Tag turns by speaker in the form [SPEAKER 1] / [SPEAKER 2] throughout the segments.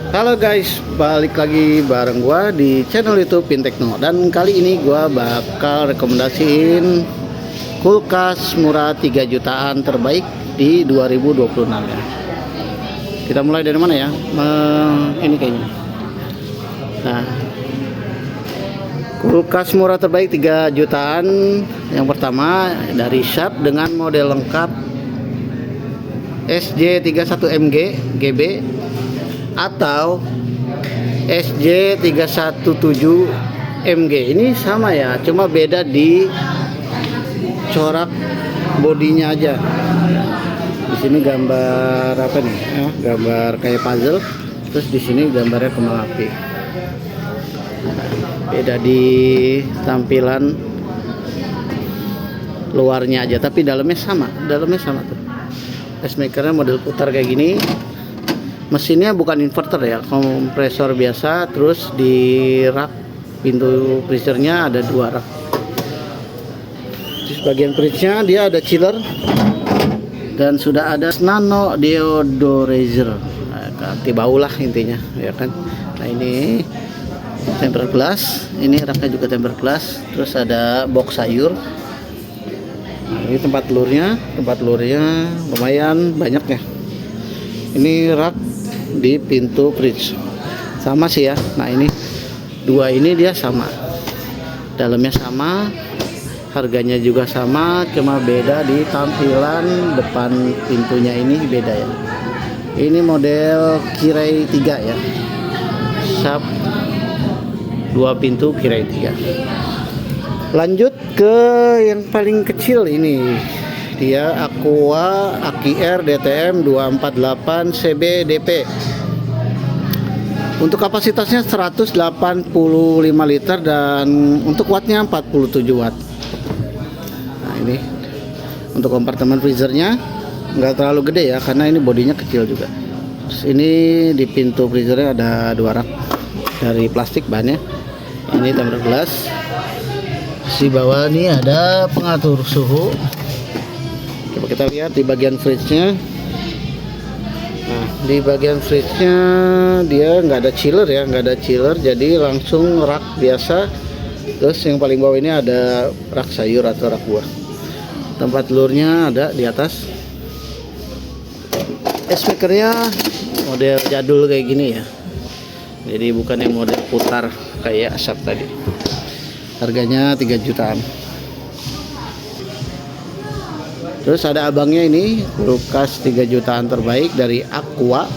[SPEAKER 1] Halo guys, balik lagi bareng gua di channel YouTube Pintekno. Dan kali ini gua bakal rekomendasiin kulkas murah 3 jutaan terbaik di 2026 ya. Kita mulai dari mana ya? Ini kayaknya. Nah, kulkas murah terbaik 3 jutaan yang pertama dari Sharp dengan model lengkap SJ31MG GB atau SJ317MG. Ini sama ya, cuma beda di corak bodinya aja. Di sini gambar apa nih? Gambar kayak puzzle. Terus di sini gambarnya kembang api. Beda di tampilan luarnya aja, tapi dalamnya sama. Dalamnya sama tuh. Pacemakernya model putar kayak gini. Mesinnya bukan inverter ya, kompresor biasa. Terus di rak pintu freezernya ada 2 rak. Di bagian fridge-nya dia ada chiller dan sudah ada nano deodorizer, anti bau lah intinya ya kan. Nah ini tempered glass, ini raknya juga tempered glass. Terus ada box sayur. Nah, ini tempat telurnya lumayan banyak ya. Ini rak di pintu fridge sama sih ya. Nah ini 2 ini dia sama, dalamnya sama, harganya juga sama, cuma beda di tampilan depan pintunya. Ini beda ya. Ini model Kirai 3 ya, Sharp 2 pintu Kirai 3. Lanjut ke yang paling kecil, ini dia Aqua AQR DTM 248 CBDP. Untuk kapasitasnya 185 liter dan untuk wattnya 47 watt. Nah ini untuk kompartemen freezernya nggak terlalu gede ya, karena ini bodinya kecil juga. Terus ini di pintu freezernya ada 2 rak dari plastik bahannya. Ini tempered glass. Di bawah ini ada pengatur suhu. Coba kita lihat di bagian fridge-nya. Nah, di bagian fridge-nya dia nggak ada chiller ya, jadi langsung rak biasa. Terus yang paling bawah ini ada rak sayur atau rak buah. Tempat telurnya ada di atas. Pacemakernya model jadul kayak gini ya, jadi bukan yang model putar kayak Sharp tadi. Harganya 3 jutaan. Terus ada abangnya, ini kulkas 3 jutaan terbaik dari Aqua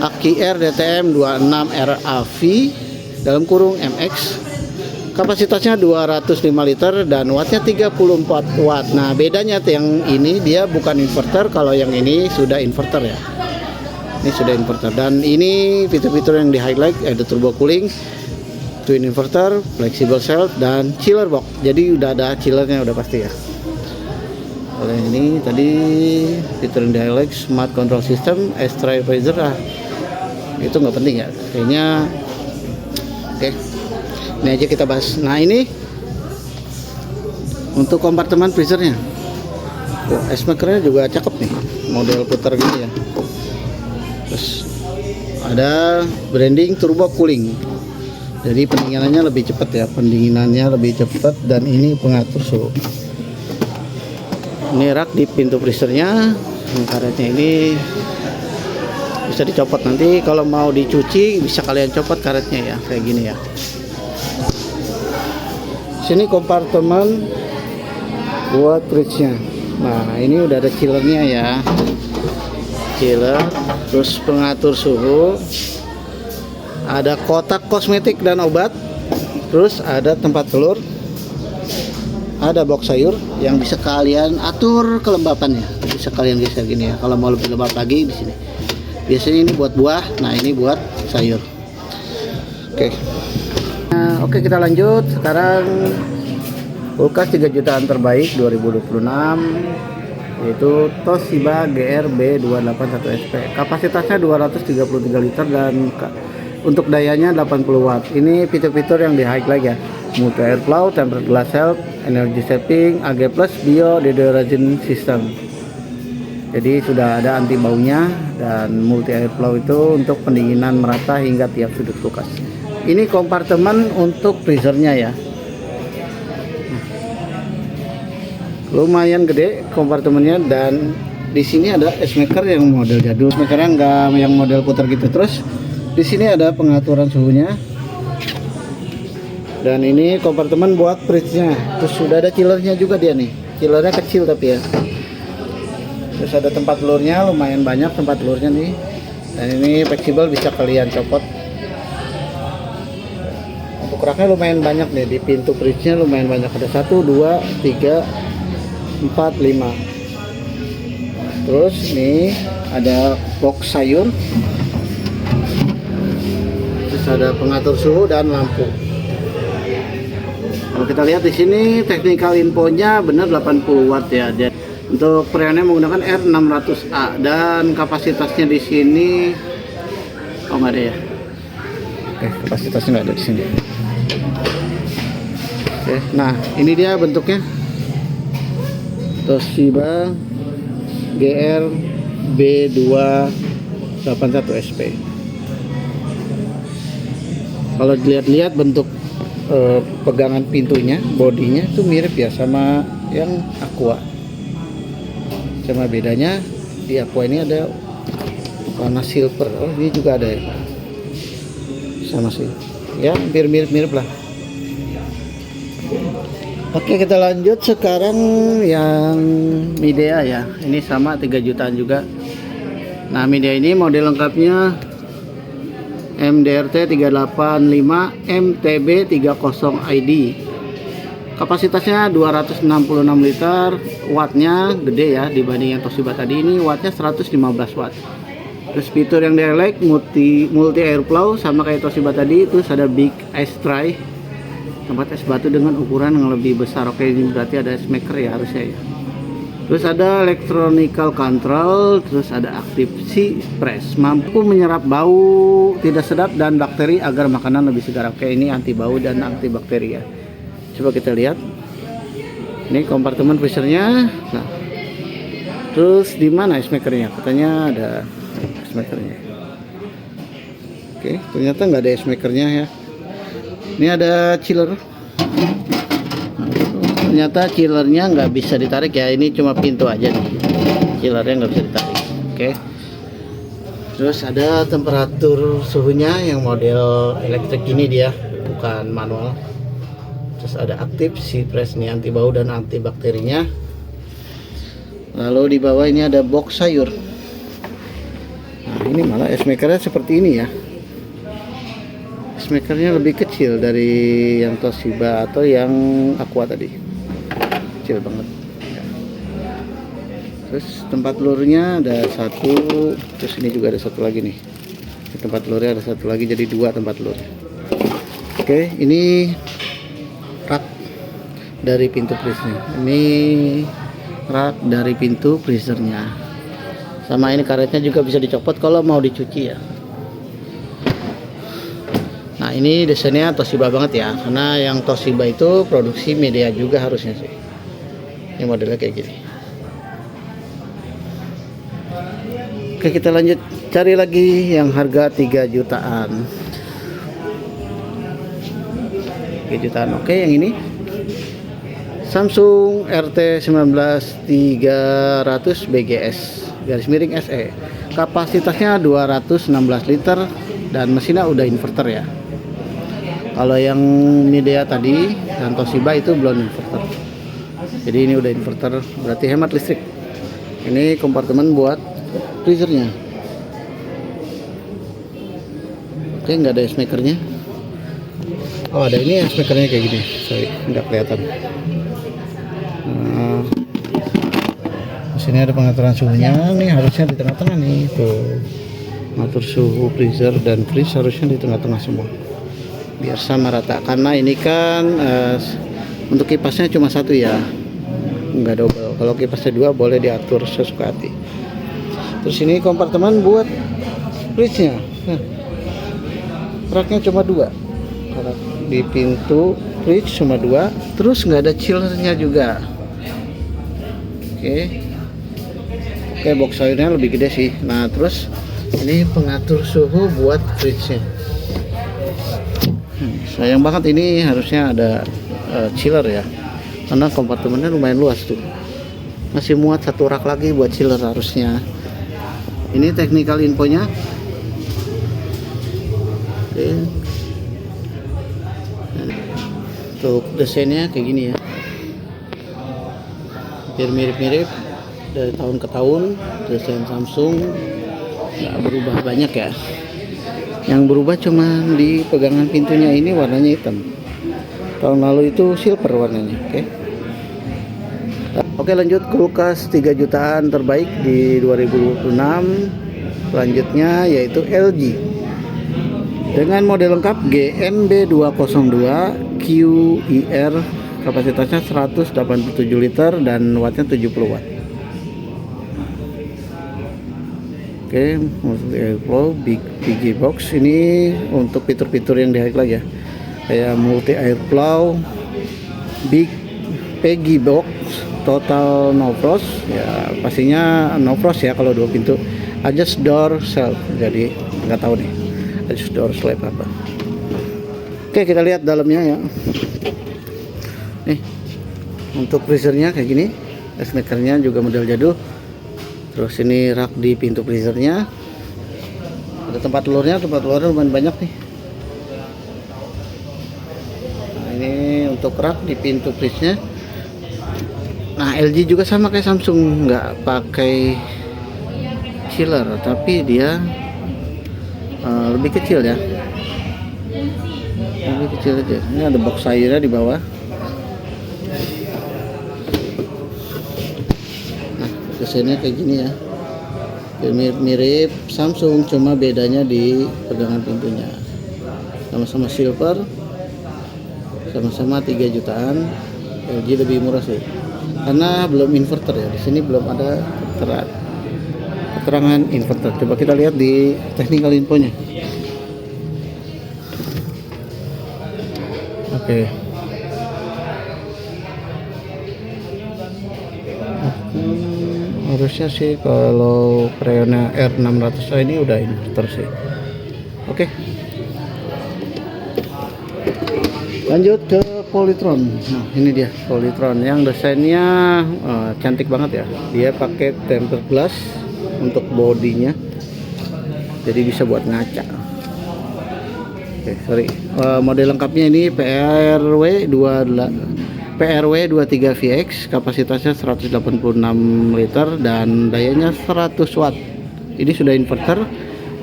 [SPEAKER 1] AQR DTM 26 RAV dalam kurung MX. Kapasitasnya 205 liter dan wattnya 34 watt. Nah bedanya yang ini dia bukan inverter, kalau yang ini sudah inverter ya. Ini sudah inverter, dan ini fitur-fitur yang di highlight ada turbo cooling, twin inverter, flexible shelf, dan chiller box. Jadi udah ada chillernya udah pasti ya. Oleh ini tadi fitur yang di highlight, smart control system, extra freezer, itu nggak penting ya kayaknya. Oke, ini aja kita bahas. Nah ini untuk kompartemen freezernya, pacemakernya juga cakep nih, model putar gini ya. Terus ada branding turbo cooling, jadi pendinginannya lebih cepat ya, dan ini pengatur suhu. Ini rak di pintu freezernya. Karetnya ini bisa dicopot, nanti kalau mau dicuci bisa kalian copot karetnya ya, kayak gini ya. Sini kompartemen buat fridge-nya. Nah ini udah ada chillernya ya, chiller. Terus pengatur suhu, ada kotak kosmetik dan obat. Terus ada tempat telur, ada box sayur yang bisa kalian atur kelembapannya, bisa kalian geser gini ya. Kalau mau lebih lembab lagi di sini. Biasanya ini buat buah, nah ini buat sayur. Oke. Nah, oke kita lanjut. Sekarang kulkas 3 jutaan terbaik 2026 yaitu Toshiba GRB 281 SP. Kapasitasnya 233 liter dan untuk dayanya 80 watt. Ini fitur-fitur yang di highlight ya. Multi airflow, tempered glass help, energy saving, AG plus bio deodorant system. Jadi sudah ada anti baunya, dan multi airflow itu untuk pendinginan merata hingga tiap sudut kulkas. Ini kompartemen untuk freezernya ya. Lumayan gede kompartemennya, dan di sini ada ice maker yang model jadul. Ice makernya nggak yang model putar gitu. Terus di sini ada pengaturan suhunya. Dan ini kompartemen buat fridge-nya. Terus sudah ada chillernya juga dia nih. Chillernya kecil tapi ya. Terus ada tempat telurnya, lumayan banyak tempat telurnya nih. Dan ini fleksibel, bisa kalian copot. Untuk raknya lumayan banyak nih, di pintu fridge-nya lumayan banyak. Ada 1, 2, 3, 4, 5. Terus nih ada box sayur. Terus ada pengatur suhu dan lampu. Kalau kita lihat di sini technical infonya benar 80 watt ya. Untuk freonnya menggunakan R600A, dan kapasitasnya di sini nggak ada ya. Oke, kapasitasnya nggak ada di sini. Oke, nah ini dia bentuknya. Toshiba GR B281SP. Kalau dilihat-lihat bentuk pegangan pintunya, bodinya itu mirip ya sama yang Aqua. Cuma bedanya di Aqua ini ada warna silver. Oh, ini juga ada ya. Sama sih. Ya, hampir mirip-mirip lah. Oke, kita lanjut sekarang yang Midea ya. Ini sama 3 jutaan juga. Nah, Midea ini model lengkapnya MDRT 385 MTB30 ID. Kapasitasnya 266 liter, wattnya gede ya dibanding yang Toshiba tadi. Ini wattnya 115 watt. Terus fitur yang direct multi airflow sama kayak Toshiba tadi. Terus ada big ice tray, tempat es batu dengan ukuran yang lebih besar. Oke, ini berarti ada ice maker ya harusnya ya. Terus ada electronical control, terus ada active sea press, mampu menyerap bau tidak sedap dan bakteri agar makanan lebih segar. Oke, ini anti bau dan anti bakteri ya. Coba kita lihat. Ini kompartemen freezernya. Nah, terus di mana ice makernya? Katanya ada ice makernya. Oke, ternyata nggak ada ice makernya ya. Ini ada chiller. Ternyata chillernya nggak bisa ditarik ya. Ini cuma pintu aja nih. Chillernya nggak bisa ditarik. Oke. Terus ada temperatur suhunya yang model elektrik ini dia, bukan manual. Terus ada aktif sea press nih, anti bau dan anti bakterinya. Lalu di bawah ini ada box sayur. Nah, ini malah ice makernya seperti ini ya. Ice makernya lebih kecil dari yang Toshiba atau yang Aqua tadi. Kecil banget. Terus tempat telurnya ada 1. Terus ini juga ada 1 lagi nih. Di tempat telurnya ada 1 lagi, jadi 2 tempat telur. Oke, ini rak dari pintu freezernya. Ini rak dari pintu freezernya. Sama ini karetnya juga bisa dicopot kalau mau dicuci ya. Nah, ini desainnya Toshiba banget ya, karena yang Toshiba itu produksi Midea juga harusnya sih. Ini modelnya kayak gini. Oke, kita lanjut cari lagi yang harga 3 jutaan. 3 jutaan. Oke, yang ini Samsung RT19300 BGS garis miring SE. Kapasitasnya 216 liter dan mesinnya udah inverter ya. Kalau yang Midea tadi dan Toshiba itu belum inverter. Jadi ini udah inverter, berarti hemat listrik. Ini kompartemen buat freezernya. Oke, nggak ada ice makernya. Oh, ada, ini ice makernya kayak gini. Sorry, nggak kelihatan. Nah, di sini ada pengaturan suhunya. Nih harusnya di tengah-tengah nih. Tuh, ngatur suhu freezer dan fridge harusnya di tengah-tengah semua. Biar sama rata. Karena ini kan untuk kipasnya cuma 1 ya. Nggak double. Kalau kipasnya 2 boleh diatur sesuka hati. Terus ini kompartemen buat fridge-nya. Raknya cuma 2. Rak di pintu fridge cuma 2. Terus nggak ada chillernya juga. Oke, Oke, box sayurnya lebih gede sih. Nah, terus ini pengatur suhu buat fridge-nya. Sayang banget, ini harusnya ada chiller ya, karena kompartemennya lumayan luas tuh. Masih muat satu rak lagi buat chiller harusnya. Ini technical infonya. Oke. Untuk desainnya kayak gini ya, hampir mirip-mirip dari tahun ke tahun. Desain Samsung nggak berubah banyak ya. Yang berubah cuma di pegangan pintunya, ini warnanya hitam. Tahun lalu itu silver warnanya. Oke, lanjut kulkas 3 jutaan terbaik di 2026. Selanjutnya yaitu LG dengan model lengkap GNB202 QIR, kapasitasnya 187 liter dan wattnya 70 watt. Oke, Airflow big box ini untuk fitur-fitur yang di-highlight ya, kayak multi airflow, big Peggy box, total no frost ya, pastinya no frost ya kalau 2 pintu. Adjust door shelf, jadi nggak tahu nih adjust door shelf apa. Oke, kita lihat dalamnya ya. Nih, untuk freezernya kayak gini, ice makernya juga model jadul. Terus ini rak di pintu freezernya, ada tempat telurnya lumayan banyak nih. Nah, ini untuk rak di pintu freeze-nya. Nah, LG juga sama kayak Samsung, nggak pakai chiller, tapi dia lebih kecil ya, lebih kecil aja. Ini ada box sayurnya di bawah. Nah, desainnya kayak gini ya, mirip Samsung, cuma bedanya di pegangan pintunya. Sama-sama silver, sama-sama 3 jutaan. LG lebih murah sih, karena belum inverter ya. Di sini belum ada keterangan inverter. Coba kita lihat di technical infonya. Oke. Harusnya sih kalau Creona R600 ini udah inverter sih. Oke. Lanjut ke Polytron. Nah, ini dia Polytron yang desainnya cantik banget ya. Dia pakai tempered glass untuk bodinya, jadi bisa buat ngaca. Oke, sorry. Model lengkapnya ini PRW23VX, kapasitasnya 186 liter dan dayanya 100 watt. Ini sudah inverter,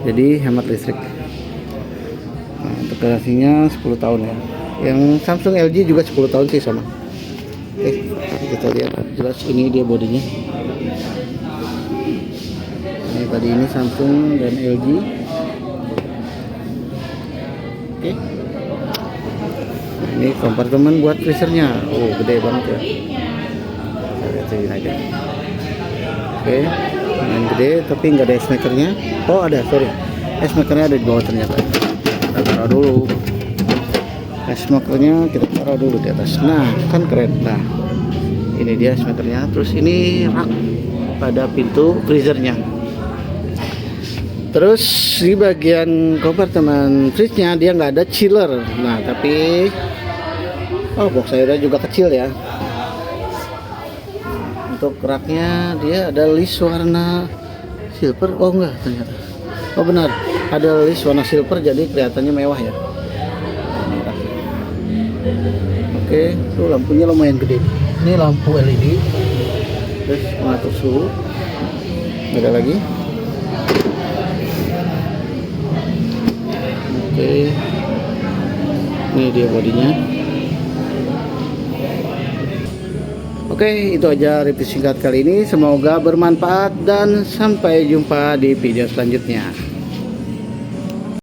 [SPEAKER 1] jadi hemat listrik. Nah, untuk garansinya 10 tahun ya. Yang Samsung LG juga 10 tahun sih sama. Oke, kita lihat jelas ini dia bodinya. Ini tadi ini Samsung dan LG. Oke. Nah, ini kompartemen buat freezernya. Oh, gede banget ya. Kita lihat ini aja. Oke, lumayan gede tapi nggak ada ice makernya. Oh, ada, sorry. Ice makernya ada di bawah ternyata. Kita taruh dulu. Ice makernya kita taruh dulu di atas. Nah, kan keren. Nah, ini dia ice makernya. Terus ini rak pada pintu freezernya. Terus di bagian kompartemen fridge-nya dia nggak ada chiller. Nah, tapi box sayurnya juga kecil ya. Untuk raknya dia ada list warna silver. Oh enggak, ternyata. Oh benar, ada list warna silver, jadi kelihatannya mewah ya. Oke, tuh lampunya lumayan gede. Ini lampu LED. Terus pengatur suhu. Ada lagi. Oke, ini dia bodinya. Oke, itu aja review singkat kali ini. Semoga bermanfaat dan sampai jumpa di video selanjutnya.